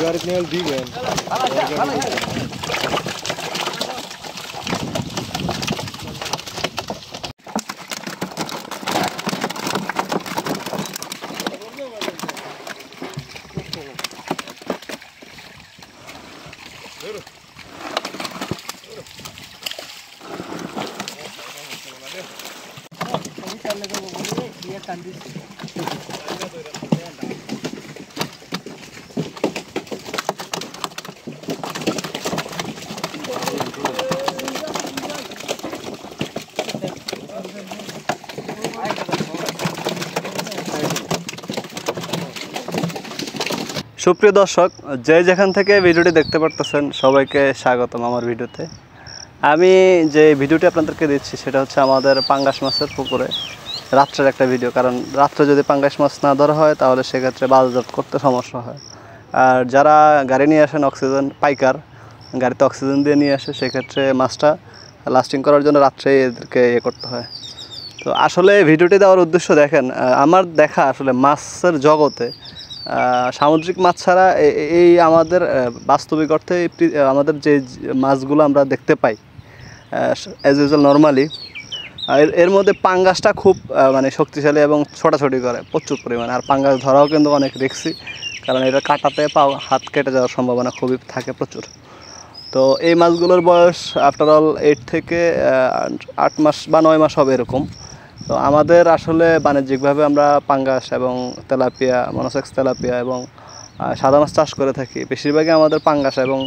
গাড়ি নিয়ে দিবেন সুপ্রিয় দর্শক, যে যেখান থেকে ভিডিওটি দেখতে পারতেছেন সবাইকে স্বাগতম আমার ভিডিওতে। আমি যে ভিডিওটি আপনাদেরকে দিচ্ছি সেটা হচ্ছে আমাদের পাঙ্গাস মাছের পুকুরে রাত্রের একটা ভিডিও। কারণ রাত্রে যদি পাঙ্গাস মাছ না ধরা হয় তাহলে সেক্ষেত্রে বাজারজাত করতে সমস্যা হয়। আর যারা গাড়ি নিয়ে আসেন অক্সিজেন পাইকার, গাড়িতে অক্সিজেন দিয়ে নিয়ে আসে, সেক্ষেত্রে মাছটা লাস্টিং করার জন্য রাত্রে এদেরকে করতে হয়। তো আসলে ভিডিওটি দেওয়ার উদ্দেশ্য দেখেন, আমার দেখা আসলে মাছের জগতে সামুদ্রিক মাছ ছাড়া এই আমাদের বাস্তবিক অর্থে আমাদের যে মাছগুলো আমরা দেখতে পাই অ্যাজ ইউজুয়াল নর্মালি, এর মধ্যে পাঙ্গাসটা খুব মানে শক্তিশালী এবং ছোটাছুটি করে প্রচুর পরিমাণে। আর পাঙ্গাস ধরাও কিন্তু অনেক রিস্কি, কারণ এটা কাটাতে হাত কেটে যাওয়ার সম্ভাবনা খুবই থাকে প্রচুর। তো এই মাছগুলোর বয়স আফটার অল 8 থেকে 8 মাস বা 9 মাস হবে এরকম। তো আমাদের আসলে বাণিজ্যিকভাবে আমরা পাঙ্গাস এবং তেলাপিয়া, মনোসেক্স তেলাপিয়া এবং সাদা মাছ চাষ করে থাকি। বেশিরভাগই আমাদের পাঙ্গাস এবং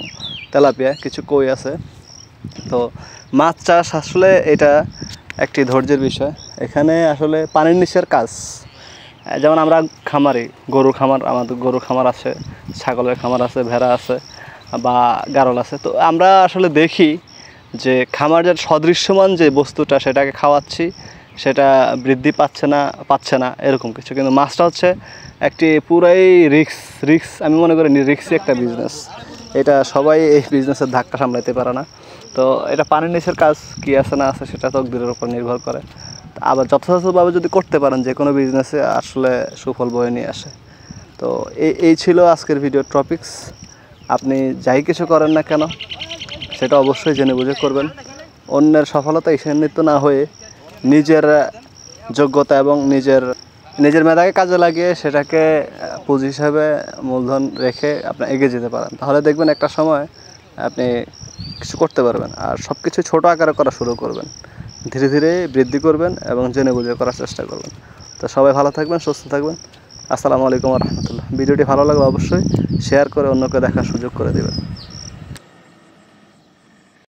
তেলাপিয়া, কিছু কই আছে। তো মাছ চাষ আসলে এটা একটি ধৈর্যের বিষয়। এখানে আসলে পানির নিচের কাজ, যেমন আমরা খামারি, গরুর খামার, আমাদের গরুর খামার আছে, ছাগলের খামার আছে, ভেড়া আছে বা গারল আছে। তো আমরা আসলে দেখি যে খামারের সদৃশ্যমান যে বস্তুটা সেটাকে খাওয়াচ্ছি, সেটা বৃদ্ধি পাচ্ছে না এরকম কিছু। কিন্তু মাছটা হচ্ছে একটি পুরাই রিক্স আমি মনে করি রিক্সি একটা বিজনেস। এটা সবাই এই বিজনেসের ধাক্কা সামলাতে পারে না। তো এটা পানির নিচের কাজ, কী আছে না আছে সেটা তকদিরের উপর নির্ভর করে। আবার যথাযথভাবে যদি করতে পারেন যে কোনো বিজনেসে আসলে সুফল বয়ে নিয়ে আসে। তো এই ছিল আজকের ভিডিওর টপিকস। আপনি যাই কিছু করেন না কেন সেটা অবশ্যই জেনে বুঝে করবেন। অন্যের সফলতা ঈর্ষান্বিত না হয়ে নিজের যোগ্যতা এবং নিজের মেধাকে কাজে লাগিয়ে সেটাকে পুঁজি হিসাবে মূলধন রেখে আপনি এগিয়ে যেতে পারেন। তাহলে দেখবেন একটা সময় আপনি কিছু করতে পারবেন। আর সব কিছু ছোটো আকারে করা শুরু করবেন, ধীরে ধীরে বৃদ্ধি করবেন এবং জেনে বুঝে করার চেষ্টা করবেন। তো সবাই ভালো থাকবেন, সুস্থ থাকবেন। আসসালামু আলাইকুম ওয়া রাহমাতুল্লাহ। ভিডিওটি ভালো লাগলে অবশ্যই শেয়ার করে অন্যকে দেখার সুযোগ করে দেবেন।